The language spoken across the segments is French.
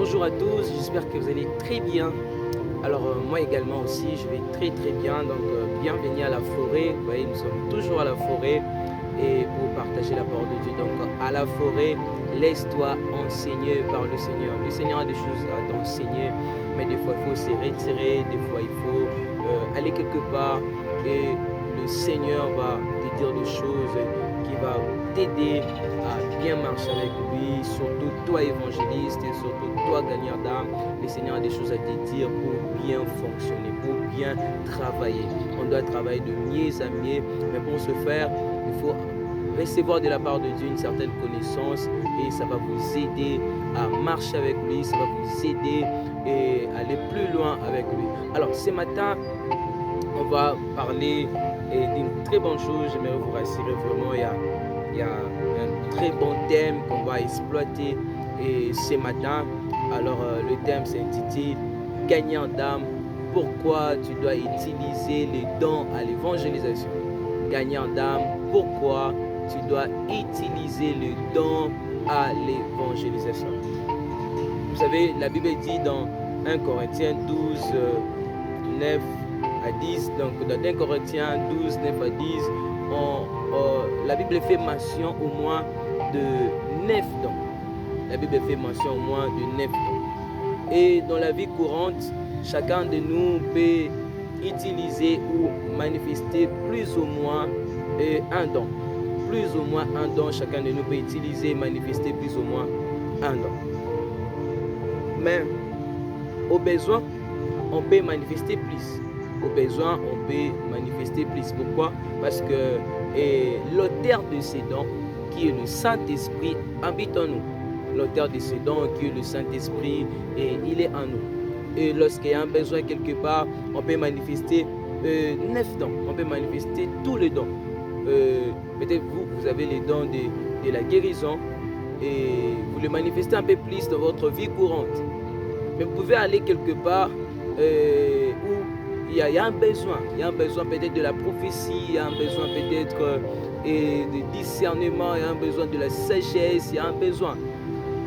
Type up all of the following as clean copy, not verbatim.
Bonjour à tous, j'espère que vous allez très bien. Alors moi également aussi, je vais très bien. Donc bienvenue à la forêt. Vous voyez, nous sommes toujours à la forêt et pour partager la parole de Dieu. Donc à la forêt, laisse-toi enseigner par le Seigneur. Le Seigneur a des choses à t'enseigner, mais des fois il faut se retirer, des fois il faut aller quelque part et le Seigneur va te dire des choses qui vont t'aider à bien marcher avec lui, surtout toi évangéliste et surtout toi gagnant d'âme. Le Seigneur a des choses à te dire pour bien fonctionner, pour bien travailler. On doit travailler de mieux en mieux, mais pour ce faire, il faut recevoir de la part de Dieu une certaine connaissance et ça va vous aider à marcher avec lui, ça va vous aider et aller plus loin avec lui. Alors ce matin, on va parler d'une très bonne chose. J'aimerais vous rassurer vraiment, il y a un très bon thème qu'on va exploiter et ce matin. Alors le thème s'intitule Gagnant d'âme, pourquoi tu dois utiliser les dons à l'évangélisation. Gagnant d'âme, pourquoi tu dois utiliser les dons à l'évangélisation. Vous savez, la Bible dit dans 1 Corinthiens 12, 9 à 10, donc dans 1 Corinthiens 12, 9 à 10, la Bible fait mention au moins de 9 dons. La Bible fait mention au moins de 9 dons. Et dans la vie courante, chacun de nous peut utiliser ou manifester plus ou moins un don. Plus ou moins un don, chacun de nous peut utiliser et manifester plus ou moins un don. Mais au besoin, on peut manifester plus. Au besoin, on peut manifester plus. Pourquoi? Parce que l'auteur de ces dons, qui est le Saint-Esprit, habite en nous. L'auteur de ces dons, qui est le Saint-Esprit, il est en nous. Et lorsqu'il y a un besoin quelque part, on peut manifester 9 dons. On peut manifester tous les dons. Peut-être vous avez les dons de la guérison et vous les manifestez un peu plus dans votre vie courante. Mais vous pouvez aller quelque part où il y a un besoin. Il y a un besoin peut-être de la prophétie, il y a un besoin peut-être de discernement, il y a un besoin de la sagesse, il y a un besoin.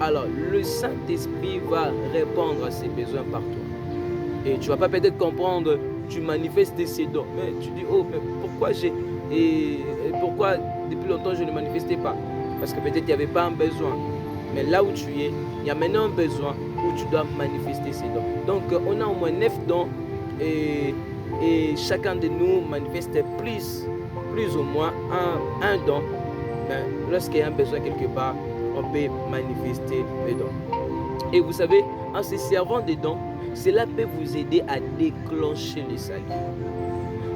Alors, le Saint-Esprit va répondre à ces besoins par toi. Et tu ne vas pas peut-être comprendre, tu manifestes ces dons. Mais tu dis, oh, mais pourquoi pourquoi depuis longtemps je ne manifestais pas? Parce que peut-être il n'y avait pas un besoin. Mais là où tu es, il y a maintenant un besoin où tu dois manifester ces dons. Donc, on a au moins 9 dons et chacun de nous manifeste plus ou moins un don. Mais lorsqu'il y a un besoin quelque part, on peut manifester les dons. Et vous savez, en se servant des dons, cela peut vous aider à déclencher le salut.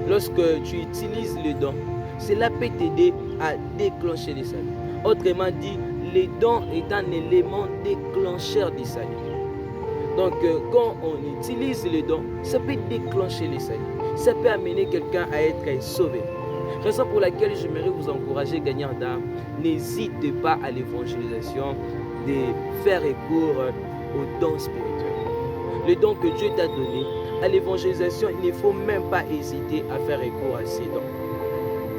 Lorsque tu utilises les dons, cela peut t'aider à déclencher le salut. Autrement dit, les dons est un élément déclencheur du salut. Donc, quand on utilise les dons, ça peut déclencher le salut. Ça peut amener quelqu'un à être sauvé. Raison pour laquelle j'aimerais vous encourager, gagnant d'âme, n'hésitez pas à l'évangélisation de faire recours aux dons spirituels. Les dons que Dieu t'a donnés, à l'évangélisation, il ne faut même pas hésiter à faire recours à ces dons.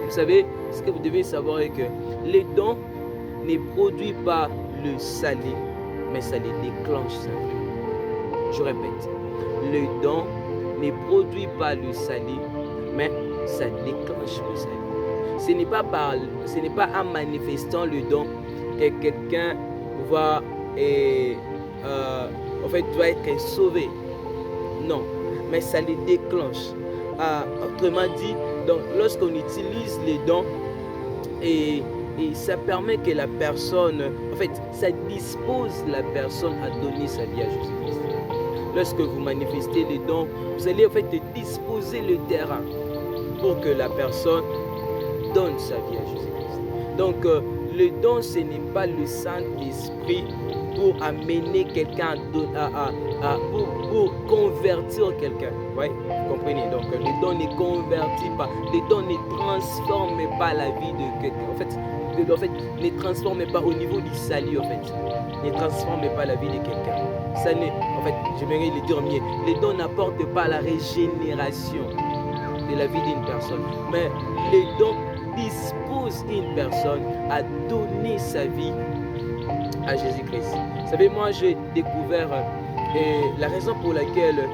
Vous savez, ce que vous devez savoir est que les dons ne produisent pas le salut, mais ça les déclenche simplement. Je répète, le don ne produit pas le salut, mais ça déclenche le salut. Ce n'est pas en manifestant le don que quelqu'un va doit être sauvé. Non, mais ça les déclenche. Autrement dit, lorsqu'on utilise les dons, et ça permet que la personne, ça dispose la personne à donner sa vie à Jésus-Christ. Lorsque vous manifestez les dons, vous allez disposer le terrain pour que la personne donne sa vie à Jésus-Christ. Donc, le don, ce n'est pas le Saint-Esprit pour amener quelqu'un pour convertir quelqu'un. Ouais, vous comprenez? Donc, le don ne convertit pas. Le don ne transforme pas la vie de quelqu'un. Ne transforme pas au niveau du salut. Ne transforme pas la vie de quelqu'un. J'aimerais le dire mieux. Les dons n'apportent pas la régénération de la vie d'une personne. Mais les dons disposent une personne à donner sa vie à Jésus-Christ. Vous savez, moi j'ai découvert la raison pour laquelle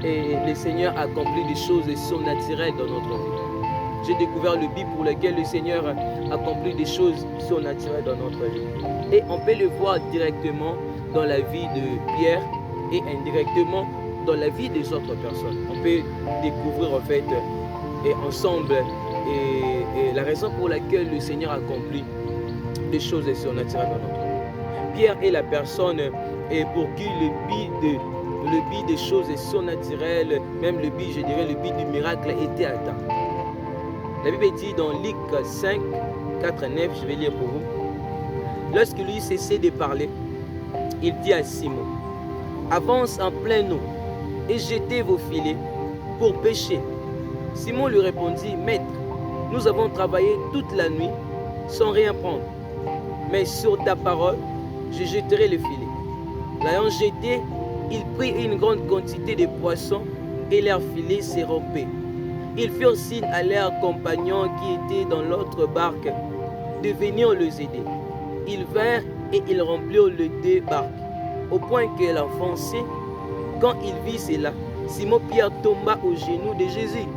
le Seigneur accomplit des choses surnaturelles dans notre vie. J'ai découvert le but pour lequel le Seigneur accomplit des choses surnaturelles dans notre vie. Et on peut le voir directement dans la vie de Pierre et indirectement dans la vie des autres personnes. On peut découvrir en fait et ensemble et la raison pour laquelle le Seigneur accomplit des choses surnaturelles dans notre vie. Pierre est la personne et pour qui le but des choses surnaturelles, même le but, je dirais, le but du miracle était atteint. La Bible dit dans Luc 5, 4 et 9, je vais lire pour vous. Lorsque lui cessait de parler, il dit à Simon, avance en pleine eau et jetez vos filets pour pêcher. Simon lui répondit, Maître, nous avons travaillé toute la nuit sans rien prendre, mais sur ta parole, je jeterai le filet. L'ayant jeté, il prit une grande quantité de poissons et leur filet s'est rompé. Ils firent signe à leurs compagnons qui étaient dans l'autre barque de venir les aider. Ils vinrent et ils remplirent les deux barques, au point qu'elle enfonçait. Quand il vit cela, Simon-Pierre tomba aux genoux de Jésus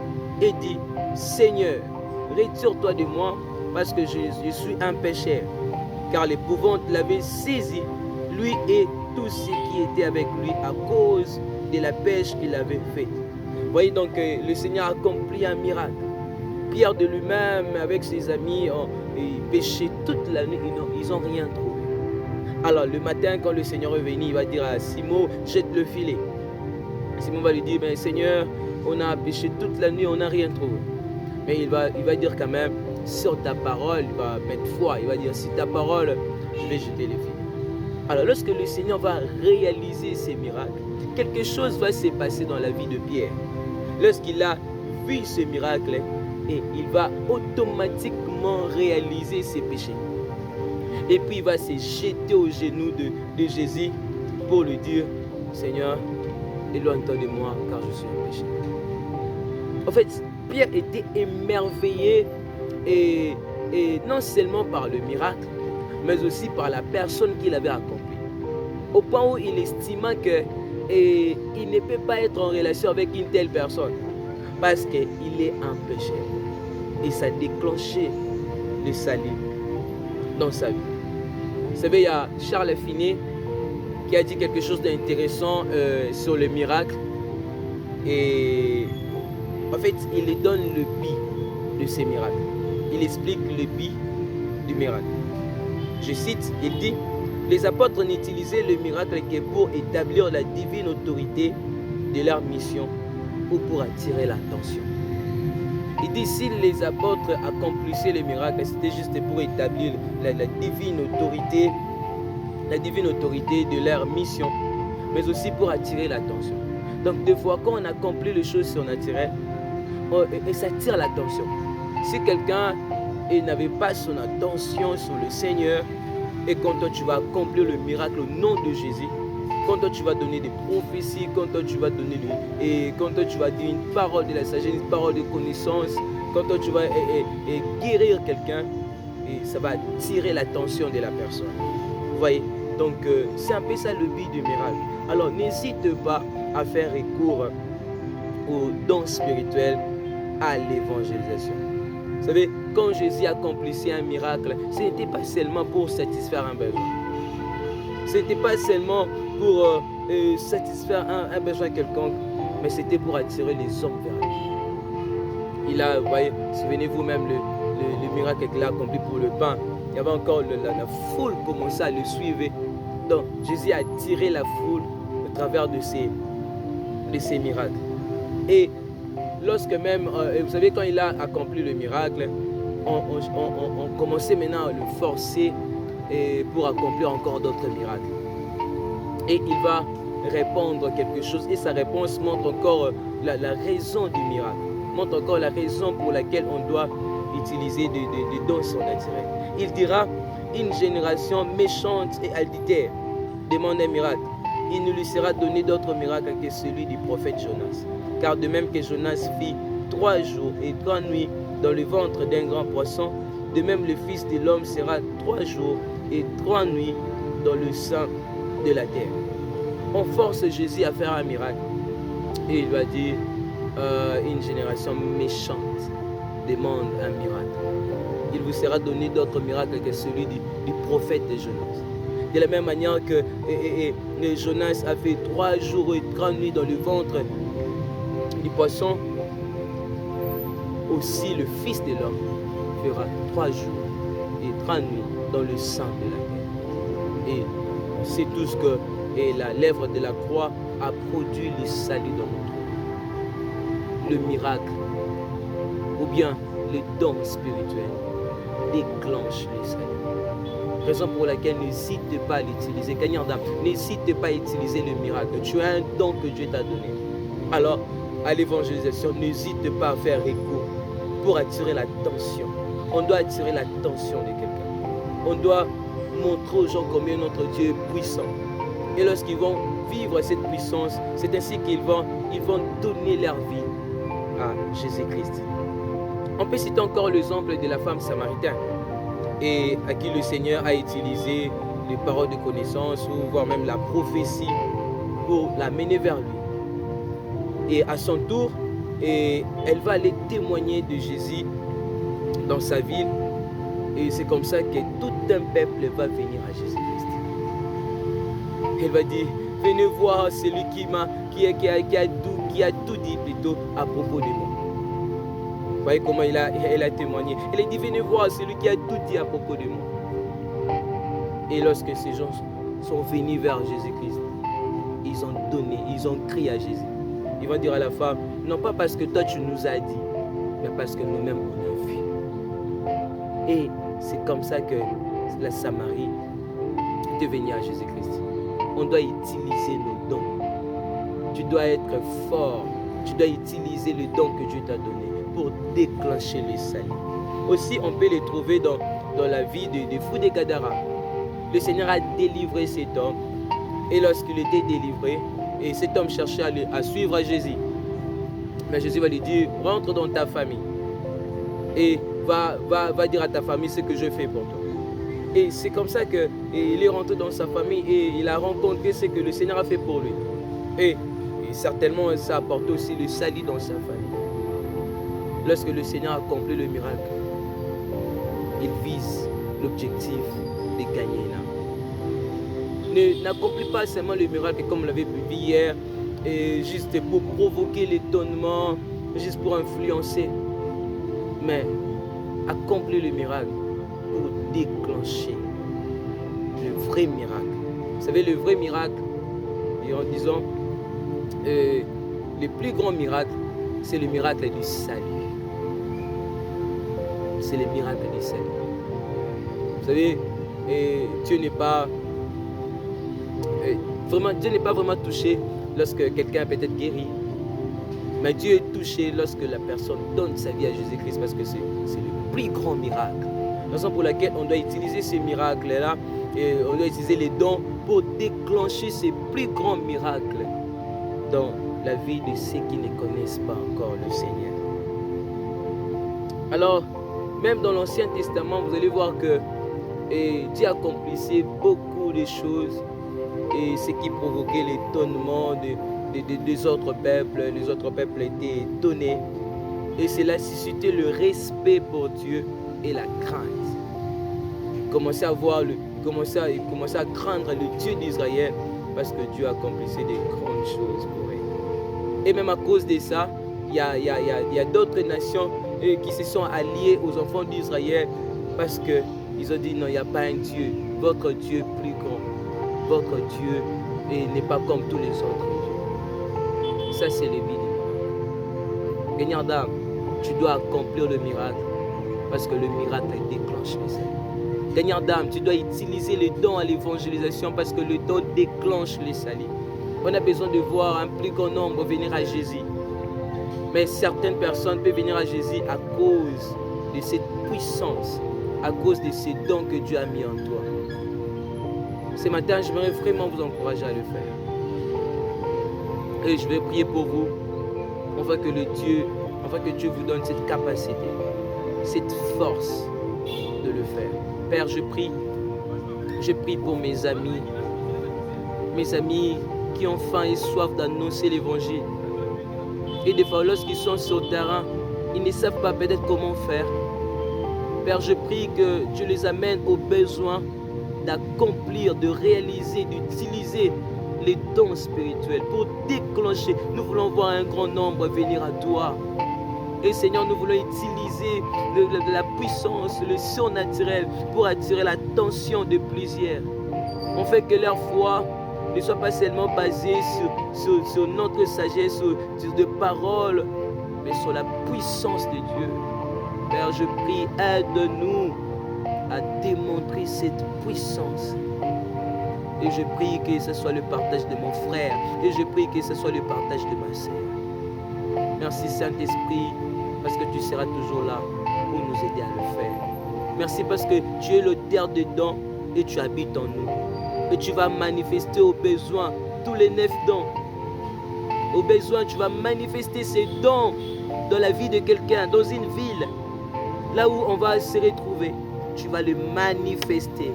et dit, Seigneur, retire-toi de moi, parce que je suis un pécheur. Car l'épouvante l'avait saisi, lui et tous ceux qui étaient avec lui, à cause de la pêche qu'il avait faite. Voyez donc, le Seigneur a accompli un miracle. Pierre de lui-même, avec ses amis, ils pêchaient toute la nuit, ils n'ont rien trouvé. Alors le matin, quand le Seigneur est venu, il va dire à Simon, jette le filet. Simon va lui dire, ben, Seigneur, on a pêché toute la nuit, on n'a rien trouvé. Mais il va dire quand même, sur ta parole, il va mettre foi, il va dire, si ta parole, je vais jeter les filets. Alors lorsque le Seigneur va réaliser ces miracles, quelque chose va se passer dans la vie de Pierre. Lorsqu'il a vu ce miracle, et il va automatiquement réaliser ses péchés. Et puis il va se jeter aux genoux de Jésus pour lui dire, Seigneur, éloigne-toi de moi car je suis un pécheur. En fait, Pierre était émerveillé et non seulement par le miracle, mais aussi par la personne qu'il avait accomplie. Au point où il estima qu'il ne peut pas être en relation avec une telle personne parce qu'il est un pécheur. Et ça a déclenché le salut dans sa vie. Vous savez, il y a Charles Finet qui a dit quelque chose d'intéressant sur le miracle. Et en fait, il donne le but de ces miracles. Il explique le but du miracle. Je cite, il dit, les apôtres n'utilisaient le miracle que pour établir la divine autorité de leur mission ou pour attirer l'attention. Il dit, si les apôtres accomplissaient les miracles, c'était juste pour établir la divine autorité de leur mission, mais aussi pour attirer l'attention. Donc, des fois, quand on accomplit les choses surnaturelles, ça attire l'attention. Si quelqu'un n'avait pas son attention sur le Seigneur, et quand toi tu vas accomplir le miracle au nom de Jésus, quand toi tu vas donner des prophéties, quand toi tu vas donner quand toi tu vas dire une parole de la sagesse, une parole de connaissance, quand toi tu vas guérir quelqu'un, et ça va attirer l'attention de la personne. Vous voyez? Donc c'est un peu ça le but du miracle. Alors n'hésite pas à faire recours aux dons spirituels, à l'évangélisation. Vous savez, quand Jésus accomplissait un miracle, ce n'était pas seulement pour satisfaire un besoin. Ce n'était pas seulement pour satisfaire un besoin quelconque, mais c'était pour attirer les hommes vers lui. Il a, vous voyez, souvenez-vous même le miracle qu'il a accompli pour le pain. Il y avait encore la foule commençait à le suivre. Donc Jésus a attiré la foule au travers de ces miracles. Et lorsque même, vous savez, quand il a accompli le miracle, on commençait maintenant à le forcer pour accomplir encore d'autres miracles. Et il va répondre quelque chose et sa réponse montre encore la raison du miracle, montre encore la raison pour laquelle on doit utiliser des dons surnaturels. Il dira, une génération méchante et adultère demande un miracle. Il ne lui sera donné d'autre miracle que celui du prophète Jonas. Car de même que Jonas fit 3 jours et 3 nuits dans le ventre d'un grand poisson, de même le Fils de l'homme sera 3 jours et 3 nuits dans le sein de la terre. On force Jésus à faire un miracle. Et il va dire, une génération méchante demande un miracle. Il vous sera donné d'autres miracles que celui du prophète de Jonas. De la même manière que Jonas a fait 3 jours et 3 nuits dans le ventre du poisson, aussi le Fils de l'homme fera 3 jours et 3 nuits dans le sein de la terre. Et on sait tous que la lèvre de la croix a produit le salut dans notre vie. Le miracle, ou bien le don spirituel, déclenche le salut. Raison pour laquelle n'hésite pas à l'utiliser. Gagnant d'âme, n'hésite pas à utiliser le miracle. Tu as un don que Dieu t'a donné. Alors, à l'évangélisation, n'hésite pas à faire recours pour attirer l'attention. On doit attirer l'attention de quelqu'un. On doit montrer aux gens combien notre Dieu est puissant. Et lorsqu'ils vont vivre cette puissance, c'est ainsi qu'ils vont donner leur vie à Jésus-Christ. On peut citer encore l'exemple de la femme samaritaine, et à qui le Seigneur a utilisé les paroles de connaissance, ou voire même la prophétie, pour la mener vers lui. Et à son tour, elle va aller témoigner de Jésus dans sa ville. Et c'est comme ça que tout un peuple va venir à Jésus-Christ. Elle va dire, venez voir celui qui a tout dit plutôt à propos de moi. Vous voyez comment elle a témoigné. Elle a dit, venez voir celui qui a tout dit à propos de moi. Et lorsque ces gens sont venus vers Jésus-Christ, ils ont crié à Jésus. Ils vont dire à la femme, non pas parce que toi tu nous as dit, mais parce que nous-mêmes on a vu. Et c'est comme ça que la Samarie est devenue à Jésus-Christ. On doit utiliser nos dons. Tu dois être fort. Tu dois utiliser le don que Dieu t'a donné pour déclencher le salut. Aussi, on peut les trouver dans la vie des fous de Gadara. Le Seigneur a délivré cet homme. Et lorsqu'il était délivré, et cet homme cherchait à suivre Jésus. Mais Jésus va lui dire, rentre dans ta famille. Et va dire à ta famille ce que je fais pour toi. Et c'est comme ça qu'il est rentré dans sa famille et il a rencontré ce que le Seigneur a fait pour lui. Et certainement, ça a apporté aussi le salut dans sa famille. Lorsque le Seigneur a accompli le miracle, il vise l'objectif de gagner l'âme. N'accomplis pas seulement le miracle comme on l'avait vu hier, et juste pour provoquer l'étonnement, juste pour influencer. Mais accomplis le miracle pour déclencher le vrai miracle. Vous savez, le vrai miracle, et en disant, le plus grand miracle, c'est le miracle du salut. C'est le miracle du salut. Vous savez, Dieu n'est pas vraiment touché lorsque quelqu'un est peut-être guéri. Mais Dieu est touché lorsque la personne donne sa vie à Jésus-Christ, parce que c'est le plus grand miracle. Raison pour laquelle on doit utiliser ces miracles-là, et on doit utiliser les dons pour déclencher ces plus grands miracles dans la vie de ceux qui ne connaissent pas encore le Seigneur. Alors, même dans l'Ancien Testament, vous allez voir que Dieu accomplissait beaucoup de choses, et ce qui provoquait l'étonnement des autres peuples. Les autres peuples étaient étonnés, et cela suscitait le respect pour Dieu et la crainte. Ils commençaient à craindre le Dieu d'Israël, parce que Dieu accomplissait des grandes choses pour eux. Et même à cause de ça, il y a d'autres nations qui se sont alliées aux enfants d'Israël, parce qu'ils ont dit non, il n'y a pas un Dieu. Votre Dieu est plus grand. Votre Dieu n'est pas comme tous les autres dieux. Ça, c'est le but du miracle. Gagnant d'âme, tu dois accomplir le miracle, parce que le miracle déclenche le salut. Gagnant d'âme, tu dois utiliser le don à l'évangélisation, parce que le don déclenche le salut. On a besoin de voir un plus grand nombre venir à Jésus. Mais certaines personnes peuvent venir à Jésus à cause de cette puissance, à cause de ces dons que Dieu a mis en toi. Ce matin, je voudrais vraiment vous encourager à le faire. Et je vais prier pour vous, afin que Dieu vous donne cette capacité, cette force de le faire. Père, je prie Je prie pour mes amis qui ont faim et soif d'annoncer l'évangile. Et des fois, lorsqu'ils sont sur le terrain, ils ne savent pas peut-être comment faire. Père, je prie que tu les amènes au besoin d'accomplir, de réaliser, d'utiliser les dons spirituels pour déclencher. Nous voulons voir un grand nombre venir à toi. Et Seigneur, nous voulons utiliser la puissance, le surnaturel pour attirer l'attention de plusieurs. On fait que leur foi ne soit pas seulement basée sur notre sagesse, sur des paroles, mais sur la puissance de Dieu. Père, je prie, aide-nous à démontrer cette puissance. Et je prie que ce soit le partage de mon frère. Et je prie que ce soit le partage de ma sœur. Merci Saint-Esprit, parce que tu seras toujours là pour nous aider à le faire. Merci parce que tu es l'auteur de dons et tu habites en nous. Et tu vas manifester aux besoins tous les 9 dons. Au besoin, tu vas manifester ces dons dans la vie de quelqu'un, dans une ville, là où on va se retrouver. Tu vas le manifester.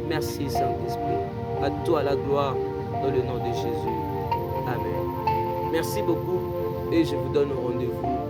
Merci Saint-Esprit. À toi la gloire dans le nom de Jésus. Amen. Merci beaucoup et je vous donne rendez-vous